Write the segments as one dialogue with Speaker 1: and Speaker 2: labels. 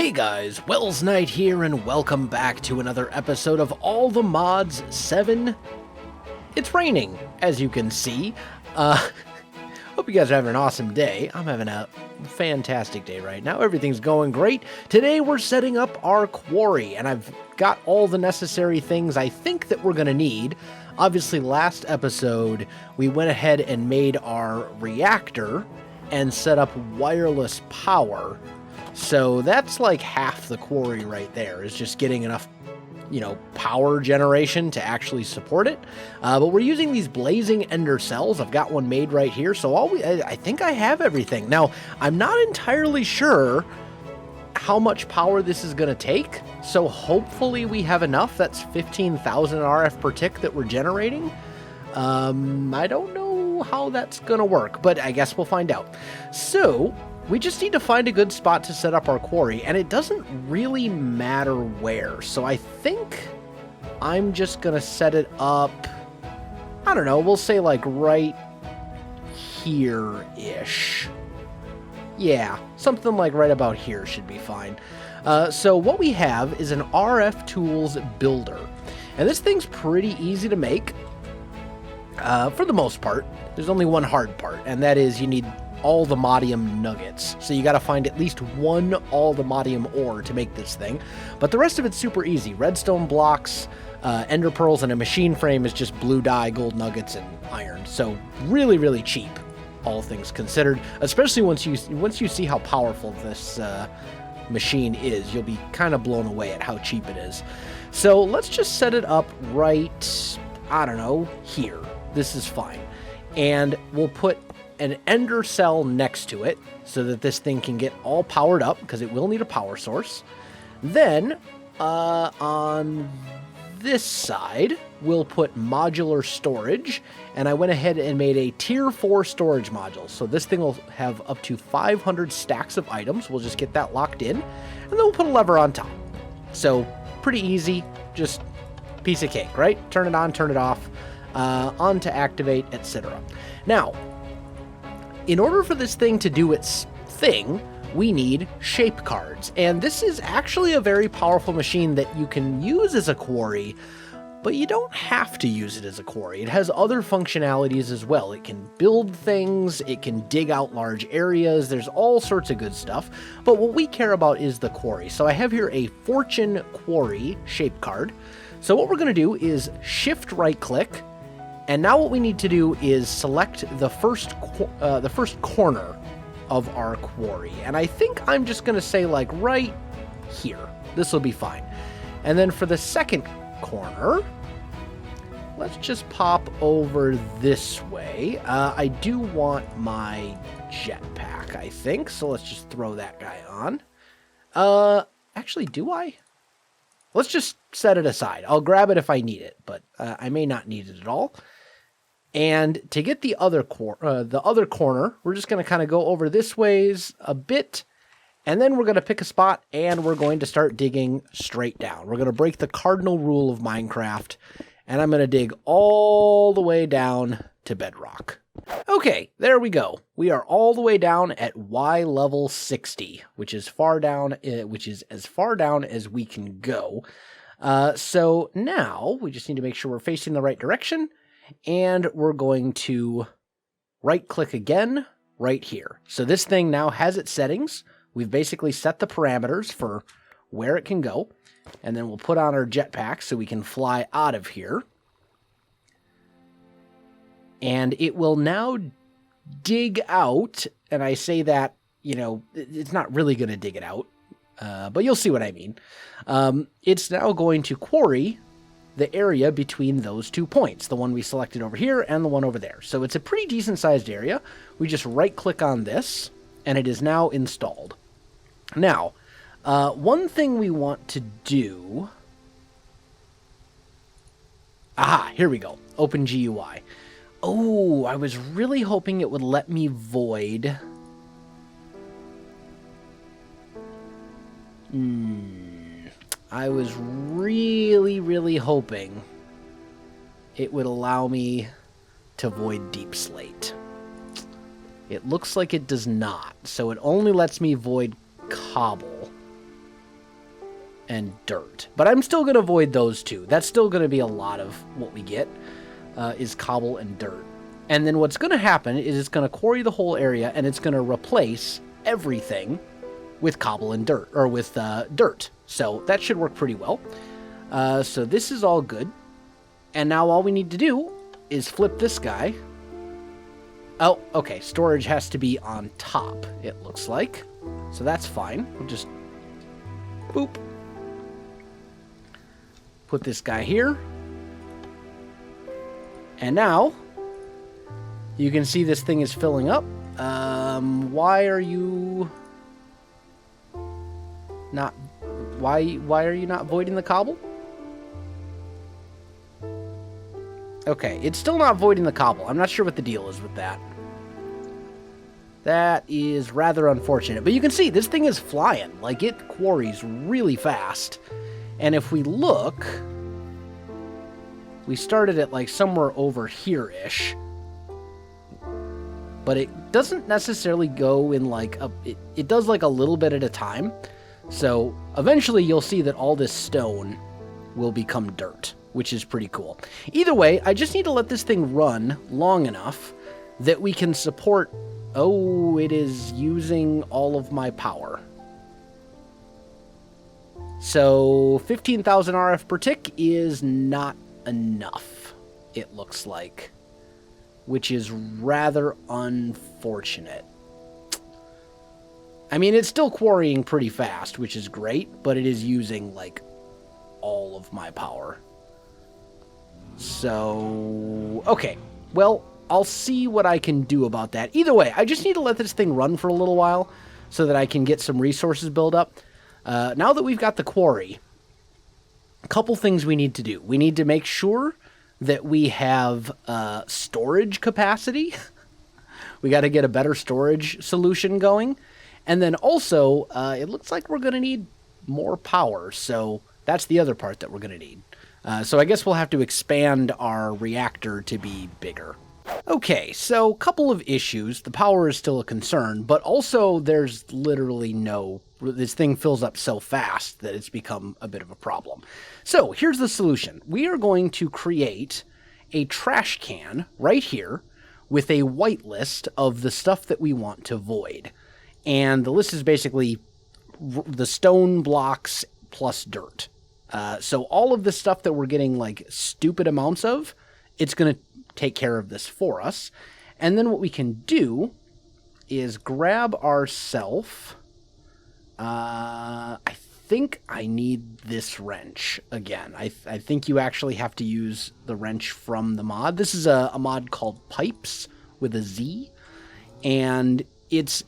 Speaker 1: Hey guys, Welsknight here, and welcome back to another episode of All the Mods 7. It's raining, as you can see. Hope you guys are having an awesome day. I'm having a fantastic day right now. Everything's going great. Today we're setting up our quarry, and I've got all the necessary things I think that we're going to need. Obviously, last episode, we went ahead and made our reactor and set up wireless power. So that's like half the quarry right there, is just getting enough, power generation to actually support it. But we're using these blazing ender cells. I've got one made right here, so I think I have everything. Now, I'm not entirely sure how much power this is going to take, so hopefully we have enough. That's 15,000 RF per tick that we're generating. I don't know how that's going to work, but I guess we'll find out. So we just need to find a good spot to set up our quarry, and it doesn't really matter where. So I think I'm just going to set it up, I don't know, we'll say like right here-ish. Yeah, something like right about here should be fine. So what we have is an RF Tools Builder, and this thing's pretty easy to make for the most part. There's only one hard part, and that is you need all the modium nuggets. So you got to find at least one all the modium ore to make this thing. But the rest of it's super easy. Redstone blocks, ender pearls, and a machine frame is just blue dye, gold nuggets, and iron. So really, really cheap, all things considered. Especially once you see how powerful this machine is, you'll be kind of blown away at how cheap it is. So let's just set it up right, I don't know, here. This is fine. And we'll put an ender cell next to it so that this thing can get all powered up, because it will need a power source. Then on this side we'll put modular storage, and I went ahead and made a tier 4 storage module. So this thing will have up to 500 stacks of items. We'll just get that locked in, and then we'll put a lever on top. So pretty easy, just piece of cake, right? Turn it on, turn it off, on to activate, etc. Now, in order for this thing to do its thing, we need shape cards. And this is actually a very powerful machine that you can use as a quarry, but you don't have to use it as a quarry. It has other functionalities as well. It can build things, it can dig out large areas, there's all sorts of good stuff. But what we care about is the quarry. So I have here a Fortune Quarry shape card. So what we're going to do is shift right click. And now what we need to do is select the first corner of our quarry. And I think I'm just going to say like right here. This will be fine. And then for the second corner, let's just pop over this way. I do want my jetpack, I think. So let's just throw that guy on. Actually, do I? Let's just set it aside. I'll grab it if I need it, but I may not need it at all. And to get the other corner, we're just going to kind of go over this ways a bit, and then we're going to pick a spot, and we're going to start digging straight down. We're going to break the cardinal rule of Minecraft, and I'm going to dig all the way down to bedrock. Okay, there we go. We are all the way down at Y level 60, which is as far down as we can go. So now we just need to make sure we're facing the right direction. And we're going to right-click again right here. So this thing now has its settings. We've basically set the parameters for where it can go. And then we'll put on our jetpack so we can fly out of here. And it will now dig out. And I say that, it's not really going to dig it out. But you'll see what I mean. It's now going to quarry the area between those 2 points, the one we selected over here and the one over there. So it's a pretty decent sized area. We just right click on this and it is now installed. Now, one thing we want to do, here we go, open GUI. Oh, I was really hoping it would let me void. I was really, really hoping it would allow me to void deep slate. It looks like it does not, so it only lets me void cobble. and dirt. But I'm still going to avoid those two. That's still going to be a lot of what we get, is cobble and dirt. And then what's going to happen is it's going to quarry the whole area, and it's going to replace everything with cobble and dirt, or with dirt. So that should work pretty well. So this is all good. And now all we need to do is flip this guy. Oh, okay, storage has to be on top, it looks like. So that's fine. We'll just boop. Put this guy here. And now you can see this thing is filling up. Why are you not why are you not voiding the cobble? Okay, it's still not voiding the cobble. I'm not sure what the deal is with that. That is rather unfortunate. But you can see, this thing is flying. Like, it quarries really fast. And if we look, we started at, like, somewhere over here-ish. But it doesn't necessarily go in, like, it does, like, a little bit at a time. So, eventually you'll see that all this stone will become dirt, which is pretty cool. Either way, I just need to let this thing run long enough that we can support... Oh, it is using all of my power. So, 15,000 RF per tick is not enough, it looks like. Which is rather unfortunate. I mean, it's still quarrying pretty fast, which is great, but it is using, like, all of my power. So, okay. Well, I'll see what I can do about that. Either way, I just need to let this thing run for a little while so that I can get some resources built up. Now that we've got the quarry, a couple things we need to do. We need to make sure that we have storage capacity. We got to get a better storage solution going. And then also, it looks like we're going to need more power. So that's the other part that we're going to need. So I guess we'll have to expand our reactor to be bigger. Okay, so couple of issues. The power is still a concern, but also there's literally no... This thing fills up so fast that it's become a bit of a problem. So here's the solution. We are going to create a trash can right here with a whitelist of the stuff that we want to void. And the list is basically the stone blocks plus dirt. So all of the stuff that we're getting like stupid amounts of, it's going to take care of this for us. And then what we can do is grab ourselves... I think I need this wrench again. I think you actually have to use the wrench from the mod. This is a mod called Pipes with a Z. And it's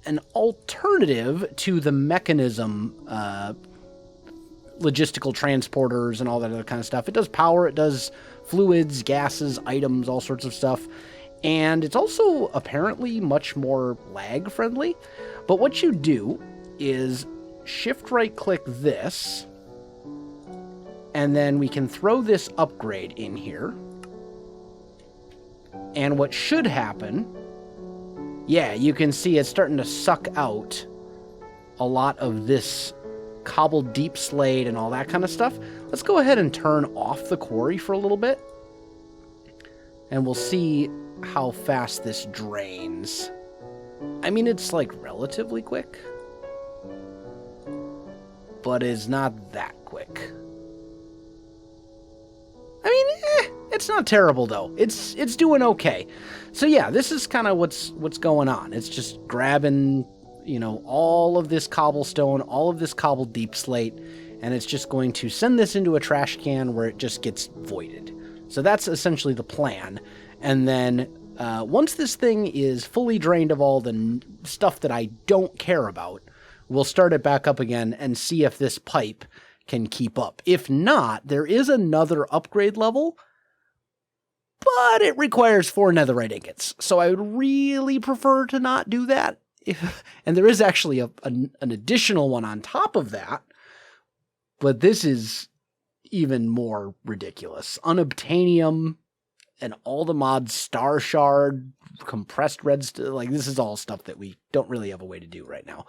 Speaker 1: an alternative to the mechanism logistical transporters and all that other kind of stuff. It does power, it does fluids, gases, items, all sorts of stuff. And it's also apparently much more lag friendly. But what you do is shift right click this, and then we can throw this upgrade in here. And what should happen, yeah, you can see it's starting to suck out a lot of this cobbled deep slate and all that kind of stuff. Let's go ahead and turn off the quarry for a little bit, and we'll see how fast this drains. I mean, it's like relatively quick, but it's not that quick. I mean, it's not terrible though. It's doing okay. So yeah, this is kind of what's going on. It's just grabbing, you know, all of this cobblestone, all of this cobbled deep slate, and it's just going to send this into a trash can where it just gets voided. So that's essentially the plan. And then once this thing is fully drained of all the stuff that I don't care about, we'll start it back up again and see if this pipe can keep up. If not, there is another upgrade level, but it requires 4 netherite ingots. So I would really prefer to not do that. And there is actually an additional one on top of that, but this is even more ridiculous. Unobtainium and all the mods, Star Shard, compressed like this is all stuff that we don't really have a way to do right now.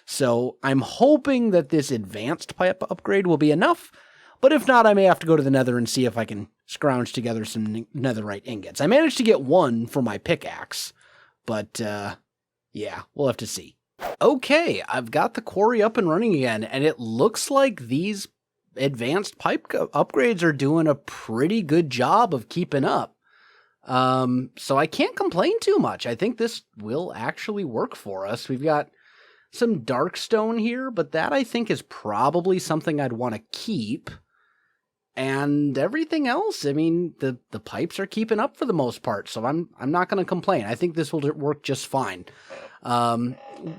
Speaker 1: So I'm hoping that this advanced pipe upgrade will be enough, but if not, I may have to go to the nether and see if I can scrounge together some netherite ingots. I managed to get one for my pickaxe, but yeah, we'll have to see. Okay, I've got the quarry up and running again, and it looks like these advanced pipe upgrades are doing a pretty good job of keeping up. So I can't complain too much. I think this will actually work for us. We've got some dark stone here, but that I think is probably something I'd want to keep. And everything else, I mean, the pipes are keeping up for the most part, so I'm not going to complain. I think this will work just fine.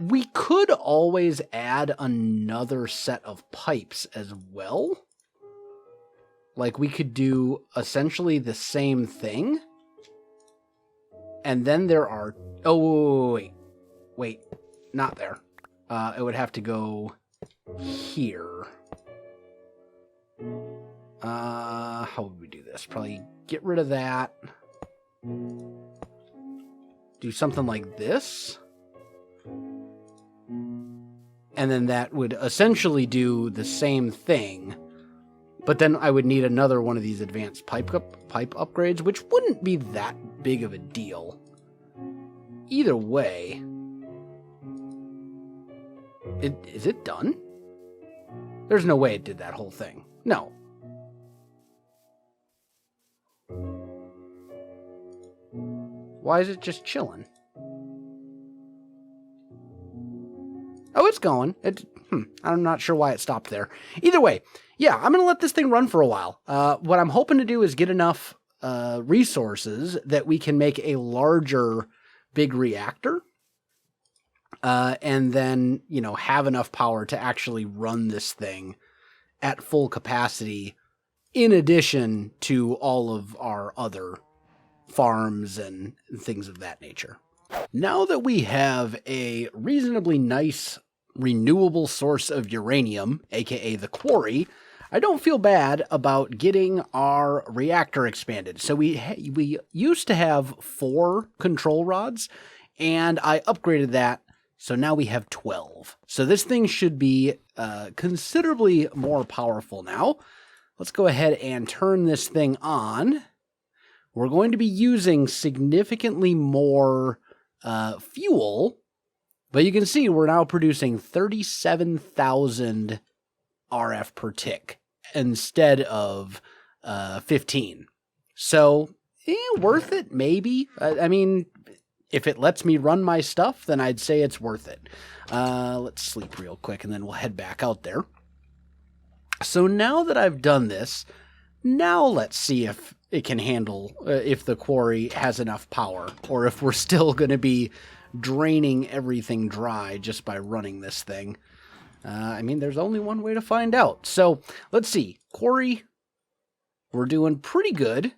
Speaker 1: We could always add another set of pipes as well. Like, we could do essentially the same thing. And then there are... Oh, wait. Not there. It would have to go here. How would we do this? Probably get rid of that. Do something like this. And then that would essentially do the same thing. But then I would need another one of these advanced pipe upgrades, which wouldn't be that big of a deal. Either way... Is it done? There's no way it did that whole thing. No. Why is it just chilling? Oh, it's going. I'm not sure why it stopped there. Either way, yeah, I'm going to let this thing run for a while. What I'm hoping to do is get enough resources that we can make a larger big reactor. And then, you know, have enough power to actually run this thing at full capacity, in addition to all of our other farms and things of that nature. Now that we have a reasonably nice renewable source of uranium, aka the quarry, I don't feel bad about getting our reactor expanded. So we used to have 4 control rods, and I upgraded that. So now we have 12. So this thing should be considerably more powerful now. Let's go ahead and turn this thing on. We're going to be using significantly more fuel, but you can see we're now producing 37,000 RF per tick instead of 15. So, worth it, maybe. I mean... If it lets me run my stuff, then I'd say it's worth it. Let's sleep real quick, and then we'll head back out there. So now that I've done this, now let's see if it can handle, if the quarry has enough power, or if we're still going to be draining everything dry just by running this thing. I mean, there's only one way to find out. So let's see. Quarry, we're doing pretty good.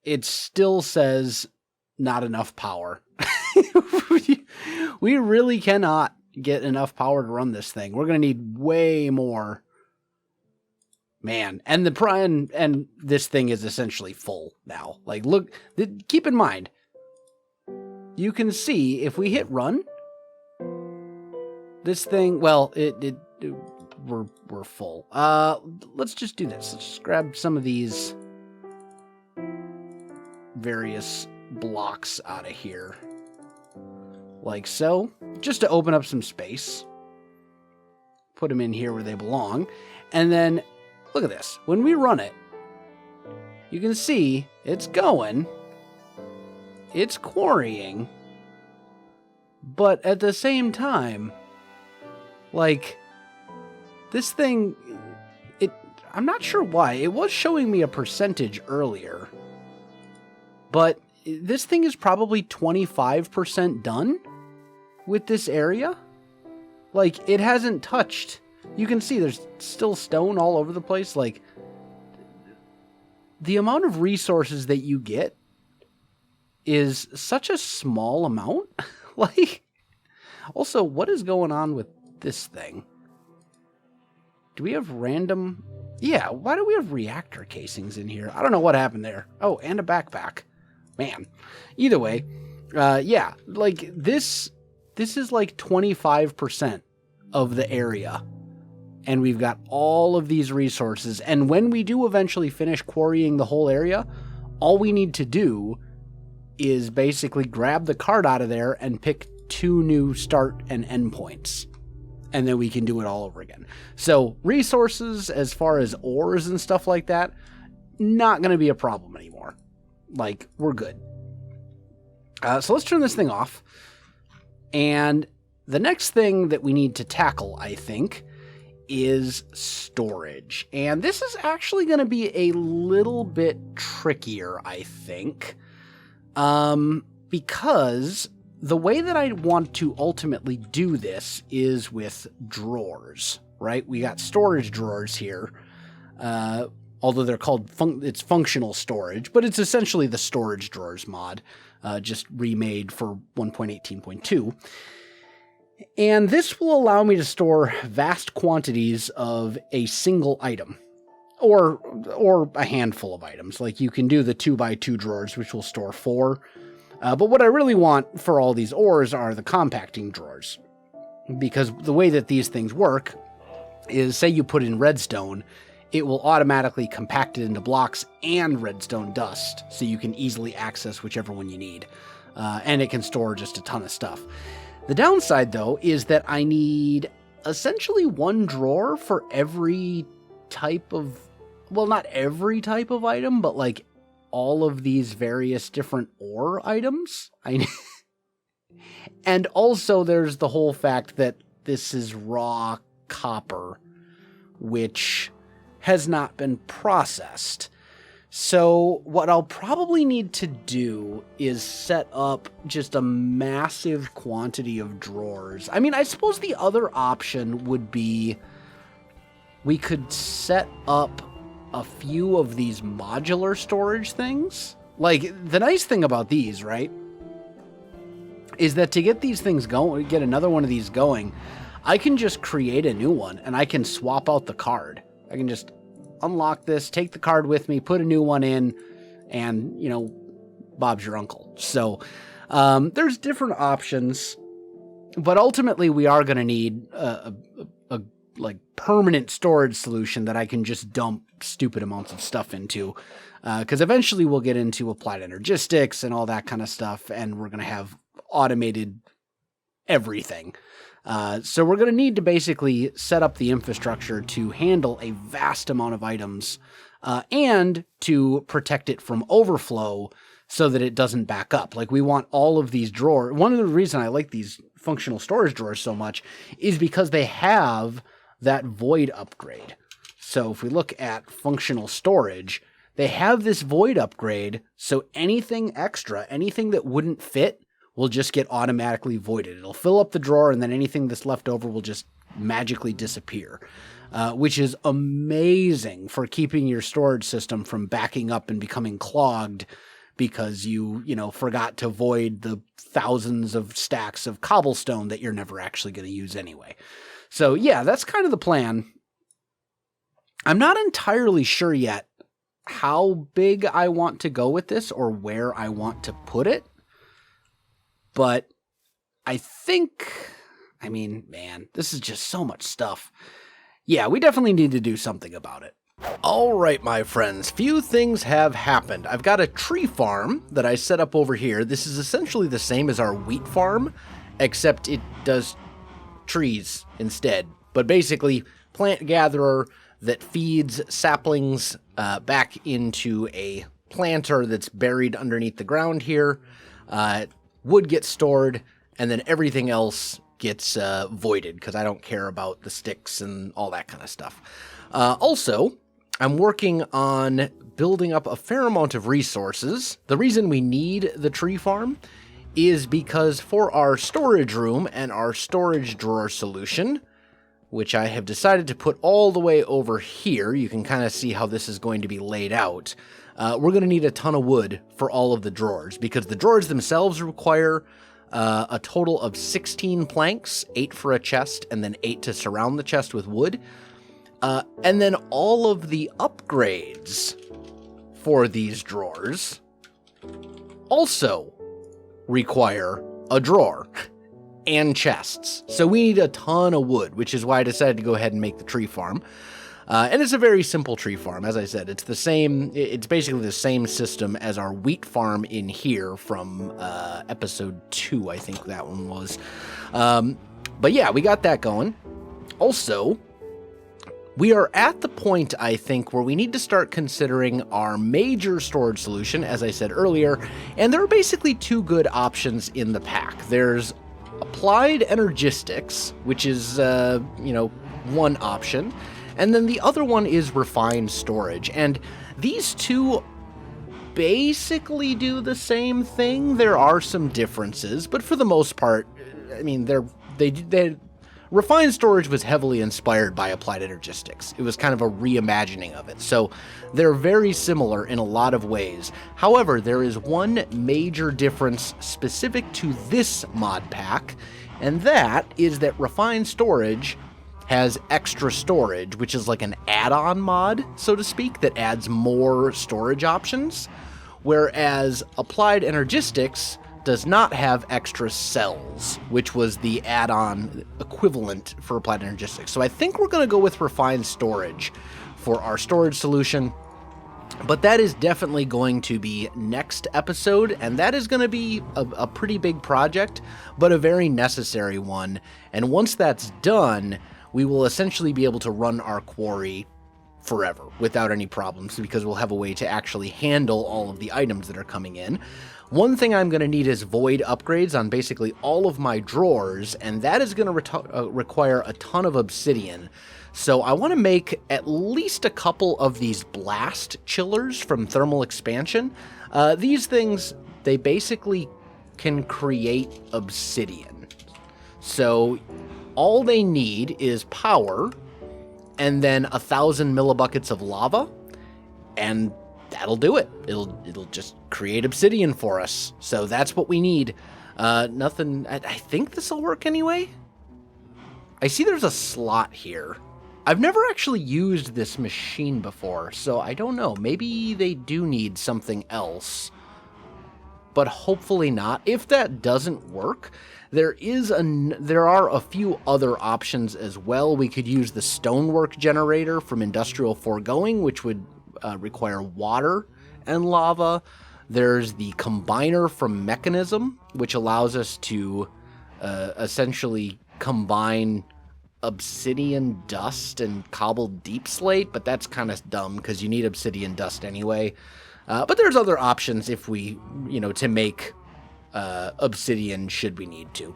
Speaker 1: It still says not enough power. We really cannot get enough power to run this thing. We're going to need way more. Man, and and this thing is essentially full now. Like, look, keep in mind, you can see if we hit run, this thing, well, we're full. Let's just do this. Let's just grab some of these various blocks out of here, like so, just to open up some space. Put them in here where they belong, and then look at this. When we run it, you can see it's going, it's quarrying, but at the same time, like, this thing, I'm not sure why, it was showing me a percentage earlier, but this thing is probably 25% done with this area. Like, it hasn't touched. You can see there's still stone all over the place. Like, the amount of resources that you get is such a small amount. Like, also, what is going on with this thing? Do we have random Yeah, why do we have reactor casings in here? I don't know what happened there. Oh, and a backpack. Man. Either way, yeah, like this is like 25% of the area. And we've got all of these resources. And when we do eventually finish quarrying the whole area, all we need to do is basically grab the card out of there and pick 2 new start and end points. And then we can do it all over again. So resources, as far as ores and stuff like that, not going to be a problem anymore. Like, we're good. So let's turn this thing off. And the next thing that we need to tackle, I think, is storage. And this is actually going to be a little bit trickier, I think. Because the way that I want to ultimately do this is with drawers, right? We got storage drawers here, although they're called, it's functional storage, but it's essentially the storage drawers mod, just remade for 1.18.2. And this will allow me to store vast quantities of a single item, or a handful of items. Like you can do the 2x2 drawers, which will store 4. But what I really want for all these ores are the compacting drawers. Because the way that these things work is, say you put in redstone, it will automatically compact it into blocks and redstone dust, so you can easily access whichever one you need. And it can store just a ton of stuff. The downside, though, is that I need essentially 1 drawer for every type of, well, not every type of item, but like all of these various different ore items. And also there's the whole fact that this is raw copper, which has not been processed. So what I'll probably need to do is set up just a massive quantity of drawers. I mean, I suppose the other option would be we could set up a few of these modular storage things. Like, the nice thing about these, right, is that to get these things going, get another one of these going, I can just create a new one and I can swap out the card. I can just unlock this, take the card with me, put a new one in, and, you know, Bob's your uncle. So there's different options, but ultimately we are going to need a like permanent storage solution that I can just dump stupid amounts of stuff into, because eventually we'll get into applied energistics and all that kind of stuff, and we're going to have automated everything. So we're going to need to basically set up the infrastructure to handle a vast amount of items, and to protect it from overflow so that it doesn't back up. Like, we want all of these drawers. One of the reasons I like these functional storage drawers so much is because they have that void upgrade. So if we look at functional storage, they have this void upgrade, so anything extra, anything that wouldn't fit, will just get automatically voided. It'll fill up the drawer, and then anything that's left over will just magically disappear, which is amazing for keeping your storage system from backing up and becoming clogged because you forgot to void the thousands of stacks of cobblestone that you're never actually going to use anyway. So yeah, that's kind of the plan. I'm not entirely sure yet how big I want to go with this or where I want to put it. But I think, I mean, man, this is just so much stuff. Yeah, we definitely need to do something about it. All right, my friends, few things have happened. I've got a tree farm that I set up over here. This is essentially the same as our wheat farm, except it does trees instead. But basically, plant gatherer that feeds saplings back into a planter that's buried underneath the ground here. Wood gets stored, and then everything else gets voided, because I don't care about the sticks and all that kind of stuff. Also, I'm working on building up a fair amount of resources. The reason we need the tree farm is because for our storage room and our storage drawer solution, which I have decided to put all the way over here, you can kind of see how this is going to be laid out. We're going to need a ton of wood for all of the drawers, because the drawers themselves require a total of 16 planks, 8 for a chest, and then 8 to surround the chest with wood. And then all of the upgrades for these drawers also require a drawer and chests. So we need a ton of wood, which is why I decided to go ahead and make the tree farm. And it's a very simple tree farm. As I said, it's basically the same system as our wheat farm in here from episode 2, I think that one was. But yeah, we got that going. Also, we are at the point, I think, where we need to start considering our major storage solution, as I said earlier, and there are basically two good options in the pack. There's applied energistics, which is, one option, and then the other one is refined storage, and these two basically do the same thing. There are some differences, but for the most part, I mean, refined storage was heavily inspired by applied energistics. It was kind of a reimagining of it, so they're very similar in a lot of ways. However, there is one major difference specific to this mod pack, and that is that refined storage has extra storage, which is like an add-on mod, so to speak, that adds more storage options, whereas applied energistics does not have extra cells, which was the add-on equivalent for applied energistics. So I think we're going to go with refined storage for our storage solution, but that is definitely going to be next episode, and that is going to be a pretty big project, but a very necessary one. And once that's done, we will essentially be able to run our quarry forever without any problems, because we'll have a way to actually handle all of the items that are coming in. One thing I'm going to need is void upgrades on basically all of my drawers, and that is going to require a ton of obsidian. So I want to make at least a couple of these blast chillers from thermal expansion. These things, they basically can create obsidian. So all they need is power and then 1,000 millibuckets of lava, and that'll do it. It'll just create obsidian for us. So that's what we need. Nothing. I think this will work anyway. I see there's a slot here. I've never actually used this machine before, so I don't know. Maybe they do need something else, but hopefully not. If that doesn't work, there are a few other options as well. We could use the stonework generator from Industrial Foregoing, which would require water and lava. There's the combiner from Mechanism, which allows us to essentially combine obsidian dust and cobbled deep slate, but that's kind of dumb because you need obsidian dust anyway. But there's other options if we, to make obsidian should we need to.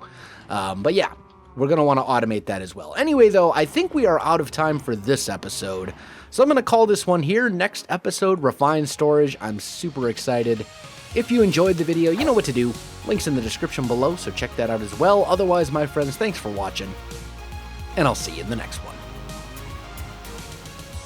Speaker 1: But yeah, we're going to want to automate that as well. Anyway, though, I think we are out of time for this episode, so I'm going to call this one here. Next episode, refined storage. I'm super excited. If you enjoyed the video, you know what to do. Links in the description below, so check that out as well. Otherwise, my friends, thanks for watching, and I'll see you in the next one.